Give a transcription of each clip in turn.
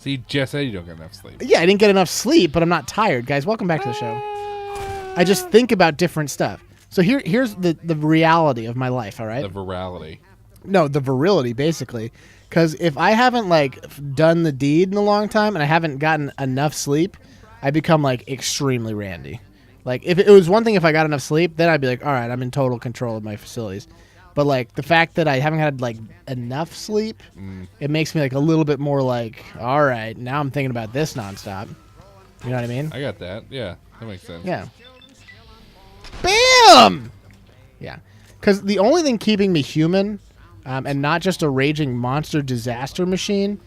So you just said you don't get enough sleep. Yeah, I didn't get enough sleep, but I'm not tired. Guys, welcome back to the show. I just think about different stuff. So here's the reality of my life, all right? The virality. No, the virility, basically. Because if I haven't, like, done the deed in a long time and I haven't gotten enough sleep, I become, like, extremely randy. Like, if it was one thing if I got enough sleep, then I'd be like, all right, I'm in total control of my facilities. But, like, the fact that I haven't had, like, enough sleep, it makes me, like, a little bit more like, all right, now I'm thinking about this nonstop. You know what I mean? I got that. Yeah, that makes sense. Yeah. Bam! Yeah. Because the only thing keeping me human, and not just a raging monster disaster machine,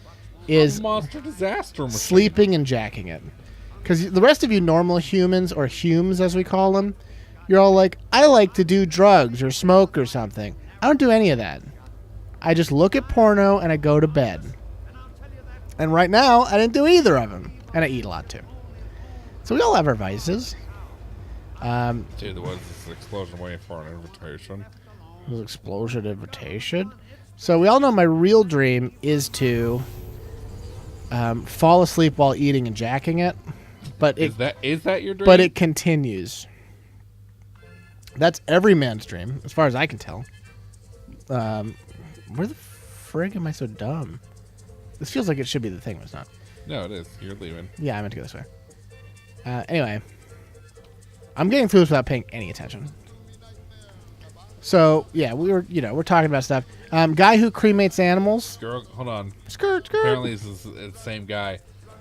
is a monster disaster machine. Sleeping and jacking it. Because the rest of you normal humans, or humes as we call them, you're all like, I like to do drugs or smoke or something. I don't do any of that. I just look at porno and I go to bed. And right now, I didn't do either of them. And I eat a lot too. So we all have our vices. Dude, there was this explosion waiting for an invitation. This explosion invitation. So we all know my real dream is to fall asleep while eating and jacking it. But is that your dream? But it continues. That's every man's dream, as far as I can tell. Where the frig am I so dumb? This feels like it should be the thing, but it's not. No, it is. You're leaving. Yeah, I meant to go this way. Anyway, I'm getting through this without paying any attention. So yeah, we're talking about stuff. Guy who cremates animals. Girl, hold on. Skirt. Apparently, it's the same guy.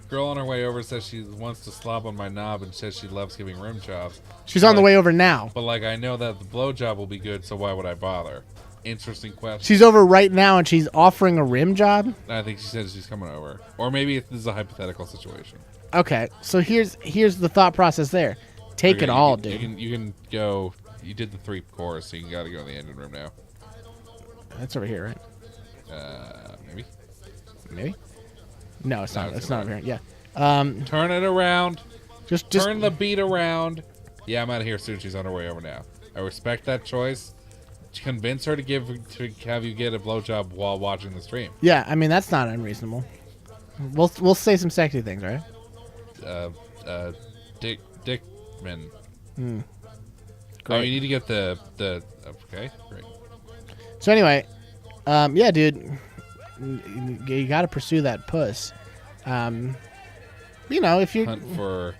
Girl on her way over says she wants to slob on my knob and says she loves giving rim jobs. She's on the way over now. But I know that the blowjob will be good, so why would I bother? Interesting question. She's over right now and she's offering a rim job? I think she says she's coming over. Or maybe this is a hypothetical situation. Okay, so here's the thought process there. Take it all, dude. You can go. You did the 3 chorus, so you got to go in the engine room now. That's over here, right? Maybe. No, it's not. It's not over here. Yeah. Turn it around. Just turn the beat around. Yeah, I'm out of here soon. She's on her way over now. I respect that choice. Convince her to have you get a blowjob while watching the stream. Yeah, I mean that's not unreasonable. We'll say some sexy things, right? Dickman. Great. Oh, you need to get the okay, great. So anyway, yeah, dude, you got to pursue that puss. If you hunt for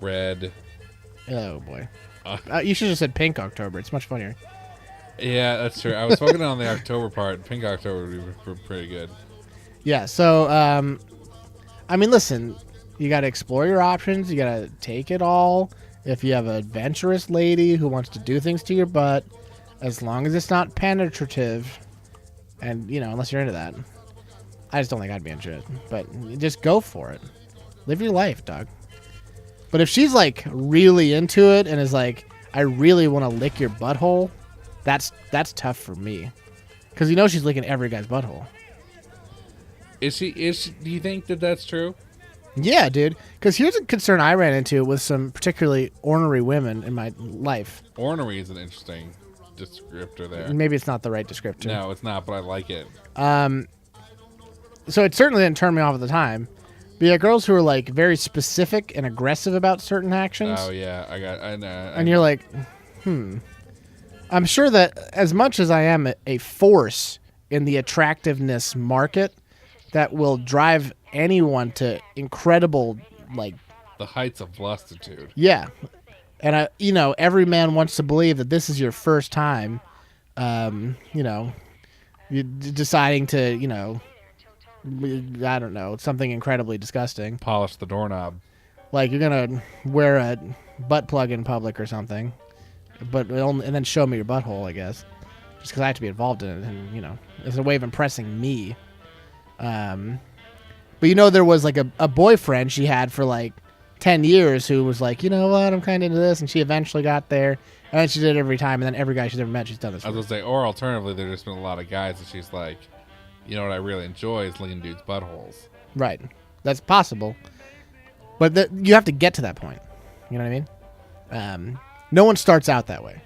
red. Oh boy, you should have said pink October. It's much funnier. Yeah, that's true. I was focusing on the October part. Pink October would be pretty good. Yeah. So, I mean, listen, you got to explore your options. You got to take it all. If you have an adventurous lady who wants to do things to your butt, as long as it's not penetrative, and, unless you're into that. I just don't think I'd be into it. But just go for it. Live your life, dog. But if she's, really into it and is like, I really want to lick your butthole, that's tough for me. Because she's licking every guy's butthole. Is she? Do you think that that's true? Yeah, dude. Because here's a concern I ran into with some particularly ornery women in my life. Ornery is an interesting descriptor there. Maybe it's not the right descriptor. No, it's not, but I like it. So it certainly didn't turn me off at the time. But yeah, girls who are very specific and aggressive about certain actions. Oh yeah, I know. And you're like, I'm sure that as much as I am a force in the attractiveness market that will drive anyone to incredible, the heights of lustitude. Yeah. And every man wants to believe that this is your first time, you deciding to, I don't know, something incredibly disgusting. Polish the doorknob. Like you're gonna wear a butt plug in public or something, and then show me your butthole, I guess, just because I have to be involved in it, and it's a way of impressing me. But there was a boyfriend she had for 10 years who was like, you know what, I'm kind of into this, and she eventually got there, and then she did it every time, and then every guy she's ever met, she's done this. I was gonna say, or alternatively, there's just been a lot of guys that she's like, what I really enjoy is licking dudes' buttholes. Right, that's possible, but you have to get to that point. You know what I mean? No one starts out that way.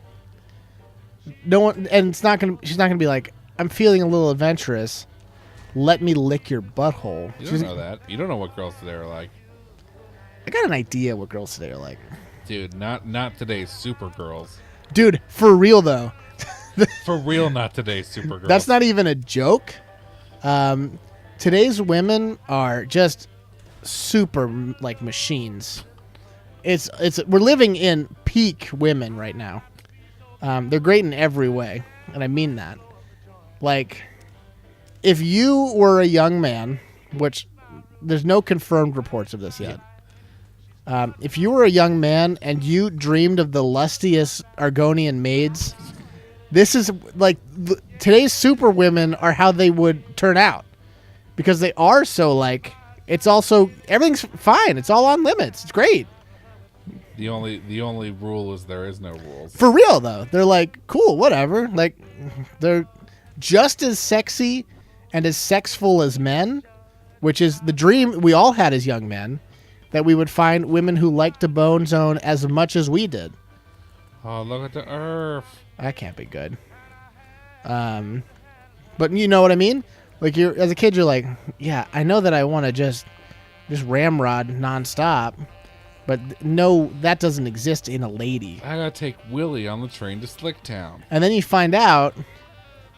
No one, and she's not gonna be like, I'm feeling a little adventurous. let me lick your butthole. You don't know that. You don't know what girls today are like. I got an idea what girls today are like. Dude, not today's super girls. Dude, for real though. For real, not today's super girls. That's not even a joke. Today's women are just super like machines. It's we're living in peak women right now. They're great in every way, and I mean that. Like, if you were a young man, which there's no confirmed reports of this yet. If you were a young man and you dreamed of the lustiest Argonian maids, this is like today's super women are how they would turn out, because they are so like it's also everything's fine. It's all on limits. It's great. The only rule is there is no rules. For real though, they're like cool, whatever. Like they're just as sexy and as sexful as men, which is the dream we all had as young men, that we would find women who liked to bone zone as much as we did. Oh, look at the earth. That can't be good. But you know what I mean? Like you're as a kid, you're like, yeah, I know that I want to just ramrod nonstop, but no, that doesn't exist in a lady. I gotta take Willie on the train to Slicktown. And then you find out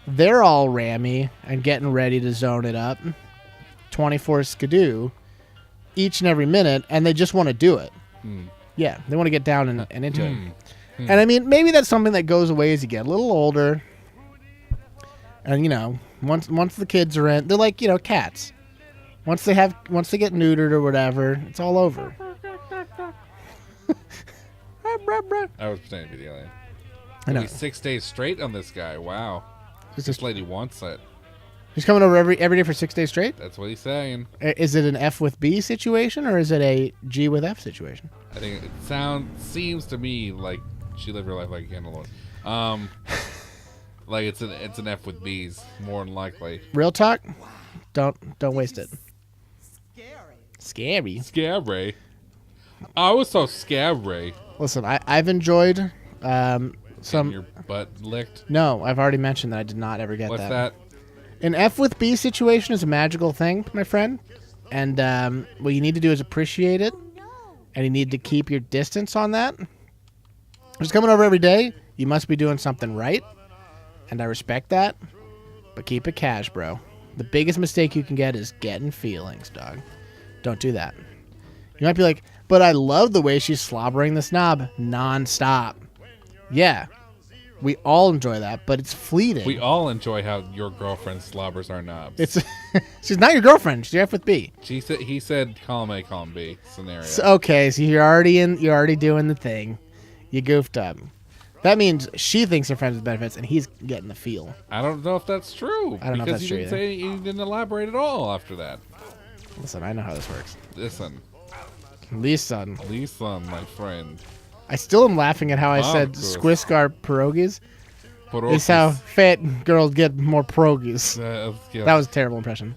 they're all rammy and getting ready to zone it up, 24 skidoo, each and every minute, and they just want to do it. Yeah, they want to get down and into it. And I mean, maybe that's something that goes away as you get a little older. And you know, once the kids are in, they're like, you know, cats. Once they get neutered or whatever, it's all over. I was pretending to be the alien. I know. 6 days straight on this guy. Wow. This lady wants it. He's coming over every day for 6 days straight? That's what he's saying. Is it an F with B situation, or is it a G with F situation? I think it seems to me like she lived her life like a candle. Like it's an F with B's, more than likely. Real talk? Don't waste it. Scary. Scary. I was so scary. Listen, I've enjoyed some. Getting your butt licked? No, I've already mentioned that I did not ever get What's that. that? An F with B situation is a magical thing, my friend. And what you need to do is appreciate it. And you need to keep your distance on that. Just coming over every day, you must be doing something right. And I respect that. But keep it cash, bro. The biggest mistake you can get is getting feelings, dog. Don't do that. You might be like, but I love the way she's slobbering the knob nonstop. Yeah. We all enjoy that, but it's fleeting. We all enjoy how your girlfriend slobbers our knobs. She's not your girlfriend. She's your F with B. He said column A, column B scenario. So you're already doing the thing. You goofed up. That means she thinks they're friends with benefits, and he's getting the feel. I don't know if that's true. I don't know if that's true Because you didn't elaborate at all after that. Listen, I know how this works. Listen, Listen, my friend. I still am laughing at how I said Marcus. Squiscar pierogies. Pierogies. It's how fat girls get more pierogies. Yeah. That was a terrible impression.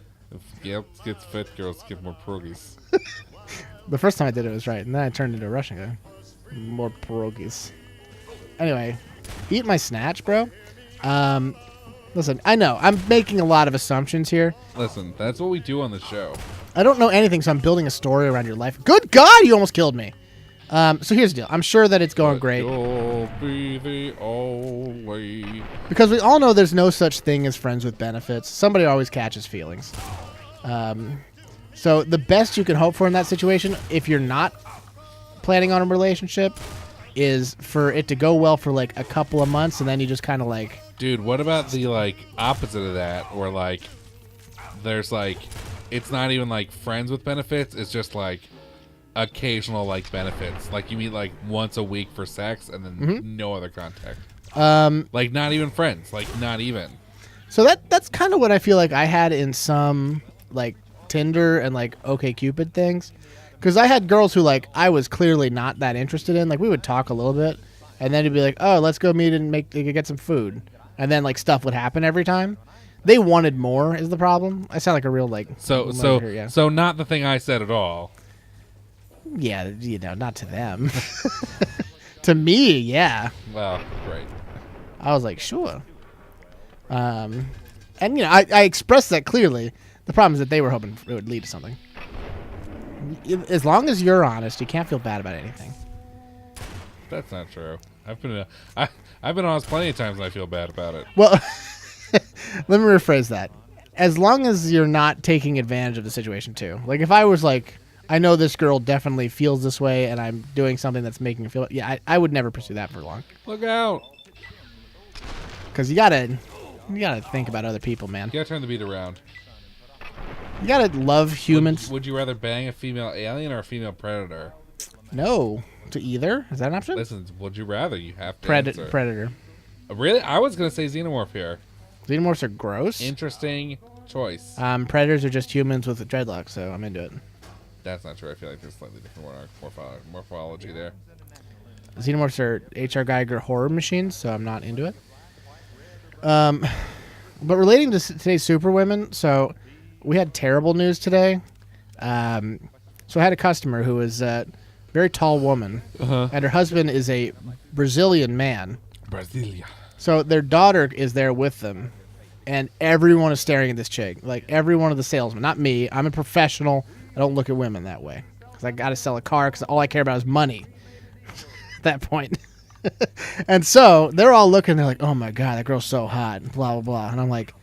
Yep, get fat girls get more pierogies. The first time I did it was right, and then I turned into a Russian guy. More pierogies. Anyway, eat my snatch, bro. Listen, I know I'm making a lot of assumptions here. Listen, that's what we do on the show. I don't know anything, so I'm building a story around your life. Good God, you almost killed me. So here's the deal. I'm sure that it's going great. You'll be the only. Because we all know there's no such thing as friends with benefits. Somebody always catches feelings. So the best you can hope for in that situation, if you're not planning on a relationship, is for it to go well for like a couple of months, and then you just kind of like... Dude, what about the like opposite of that, where like there's like it's not even like friends with benefits, it's just like occasional like benefits, like you meet like once a week for sex and then no other contact, like not even friends, like not even. So that's kind of what I feel like I had in some like Tinder and like OkCupid things, because I had girls who like I was clearly not that interested in. Like we would talk a little bit, and then it'd be like, oh, let's go meet and get some food, and then like stuff would happen every time. They wanted more is the problem. I sound like a real like so not the thing I said at all. Yeah, you know, not to them. To me, yeah. Well, great. I was like, sure. And you know, I expressed that clearly. The problem is that they were hoping it would lead to something. As long as you're honest, you can't feel bad about anything. That's not true. I've been honest plenty of times and I feel bad about it. Well, let me rephrase that. As long as you're not taking advantage of the situation too. Like if I was like, I know this girl definitely feels this way and I'm doing something that's making her feel, yeah, I would never pursue that for long. Look out. Because you gotta think about other people, man. You gotta turn the beat around. You gotta love humans. Would you rather bang a female alien or a female predator? No. To either? Is that an option? Listen, would you rather? You have to answer. Predator. Really? I was going to say xenomorph here. Xenomorphs are gross. Interesting choice. Predators are just humans with dreadlocks, so I'm into it. That's not true. I feel like there's slightly different morphology there. Xenomorphs are H.R. Geiger horror machines, so I'm not into it. But relating to today's Superwomen, so we had terrible news today. So I had a customer who was a very tall woman, and her husband is a Brazilian man. Brasilia. So their daughter is there with them, and everyone is staring at this chick. Like every one of the salesmen. Not me. I'm a professional. I don't look at women that way because I got to sell a car because all I care about is money at that point. And so they're all looking. They're like, oh, my God, that girl's so hot, blah, blah, blah. And I'm like,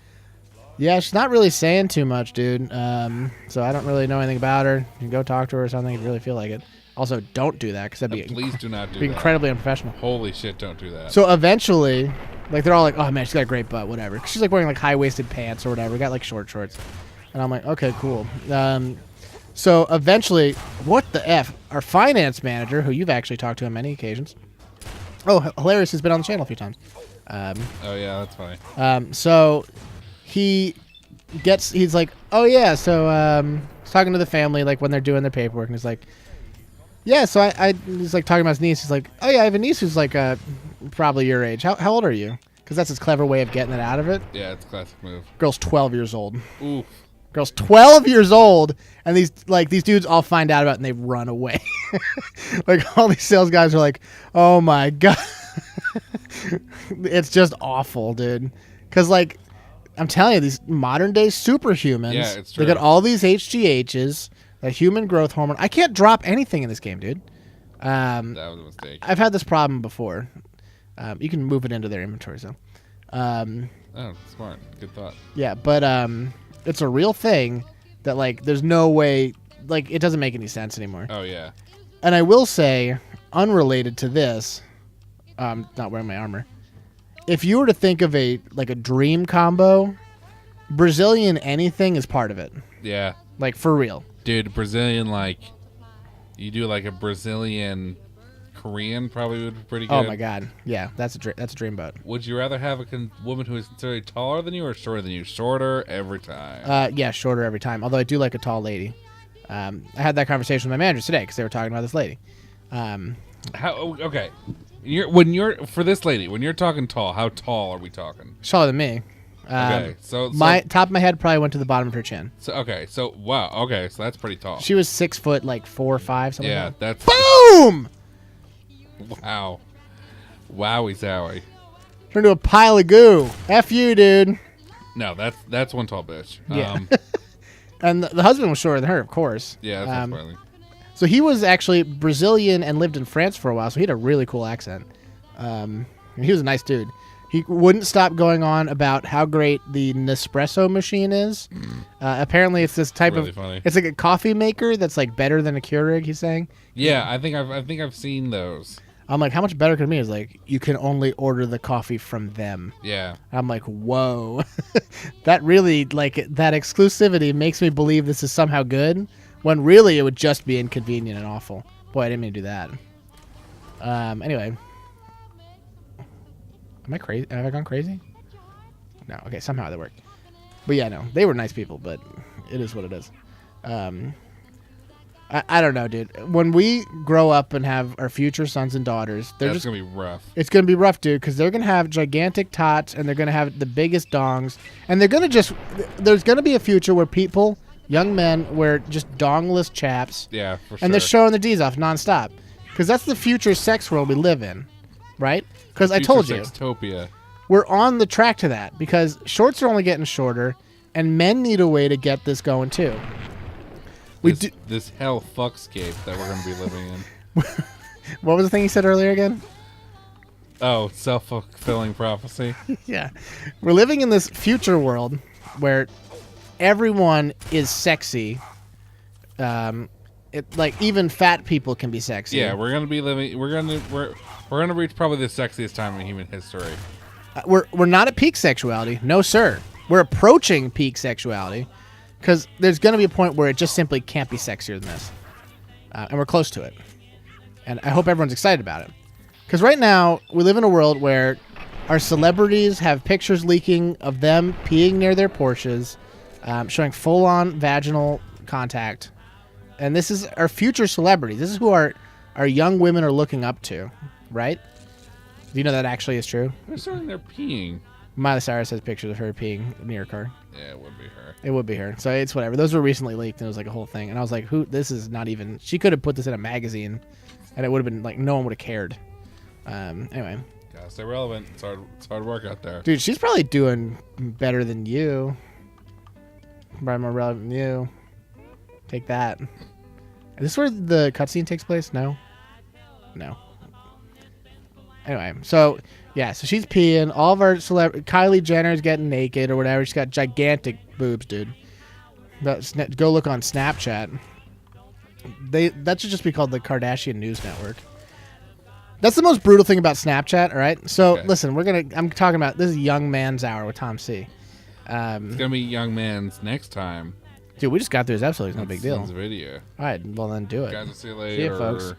yeah, she's not really saying too much, dude. So I don't really know anything about her. You can go talk to her or something if you really feel like it. Also, don't do that because that'd be please do not do be that. Incredibly unprofessional. Holy shit, don't do that. So eventually, like they're all like, "Oh man, she's got a great butt, whatever." 'Cause she's like wearing like high-waisted pants or whatever. Got like short shorts, and I'm like, "Okay, cool." So eventually, what the f? Our finance manager, who you've actually talked to on many occasions, hilarious, has been on the channel a few times. Oh yeah, that's funny. So he's like, "Oh yeah," so he's talking to the family like when they're doing their paperwork, and he's like. Yeah, so he's like talking about his niece. He's like, oh yeah, I have a niece who's like probably your age. How old are you? Because that's his clever way of getting it out of it. Yeah, it's a classic move. Girl's 12 years old. Oof. Girl's 12 years old, and these dudes all find out about it and they run away. Like all these sales guys are like, oh my God. It's just awful, dude. Because like, I'm telling you, these modern day superhumans, yeah, it's true. they got all these HGHs. That human growth hormone. I can't drop anything in this game, dude. That was a mistake. I've had this problem before. You can move it into their inventories, though. Oh, smart. Good thought. Yeah, but it's a real thing that, like, there's no way... Like, it doesn't make any sense anymore. Oh, yeah. And I will say, unrelated to this, not wearing my armor, if you were to think of a dream combo, Brazilian anything is part of it. Yeah. Like, for real. Dude, Brazilian, like, you do like a Brazilian Korean probably would be pretty good. Oh my God, yeah, that's a dream boat. Would you rather have a woman who is considered taller than you or shorter than you? Shorter every time. Yeah, shorter every time. Although I do like a tall lady. I had that conversation with my manager today because they were talking about this lady. Okay, when you're talking tall, how tall are we talking? She's taller than me. Okay, so my top of my head probably went to the bottom of her chin. So wow, okay, so that's pretty tall. She was 6 foot, like 4 or 5, something. Yeah, like that. that's boom. Wow, wowie zowie. Turned into a pile of goo. F you, dude. No, that's one tall bitch. Yeah. And the husband was shorter than her, of course. Yeah, that's spoiling. So he was actually Brazilian and lived in France for a while, so he had a really cool accent. And he was a nice dude. He wouldn't stop going on about how great the Nespresso machine is. Apparently, it's this type really funny. It's like a coffee maker that's like better than a Keurig. He's saying. Yeah, I think I've seen those. I'm like, how much better could it be? He's like, you can only order the coffee from them. Yeah. I'm like, whoa, that really that exclusivity makes me believe this is somehow good, when really it would just be inconvenient and awful. Boy, I didn't mean to do that. Anyway. Am I crazy? Have I gone crazy? No. Okay, somehow that worked. But yeah, no. They were nice people, but it is what it is. I don't know, dude. When we grow up and have our future sons and daughters, That's going to be rough. It's going to be rough, dude, because they're going to have gigantic tots, and they're going to have the biggest dongs, and they're going to there's going to be a future where people, young men, wear just dongless chaps. Yeah, for sure. And they're showing the D's off nonstop. Because that's the future sex world we live in, right? Because I told you, sextopia. we're on the track to that because shorts are only getting shorter, and men need a way to get this going too. This hell fuckscape that we're going to be living in. What was the thing you said earlier again? Oh, self-fulfilling prophecy. Yeah. We're living in this future world where everyone is sexy. Like even fat people can be sexy. Yeah, we're going to be living we're going to reach probably the sexiest time in human history. We're not at peak sexuality. No, sir. We're approaching peak sexuality because there's going to be a point where it just simply can't be sexier than this. And we're close to it. And I hope everyone's excited about it. Because right now, we live in a world where our celebrities have pictures leaking of them peeing near their Porsches, showing full-on vaginal contact. And this is our future celebrities. This is who our young women are looking up to, right? Do you know that actually is true? They're starting there peeing. Miley Cyrus has pictures of her peeing near her car. Yeah, it would be her. It would be her. So it's whatever. Those were recently leaked, and it was like a whole thing. And I was like, "Who? This is not even." She could have put this in a magazine, and it would have been like no one would have cared. Anyway. Gotta stay relevant. It's hard work out there. Dude, she's probably doing better than you. Probably more relevant than you. Take that. Is this where the cutscene takes place? No. Anyway, so yeah, so she's peeing. All of our Kylie Jenner's getting naked or whatever. She's got gigantic boobs, dude. Go look on Snapchat. That should just be called the Kardashian News Network. That's the most brutal thing about Snapchat. All right, so okay. Listen, I'm talking about this is Young Man's Hour with Tom C. It's gonna be Young Man's next time. Dude, we just got through this episode. It's no big deal. Video. All right, well then do it. Guys, will see you later. See you, folks.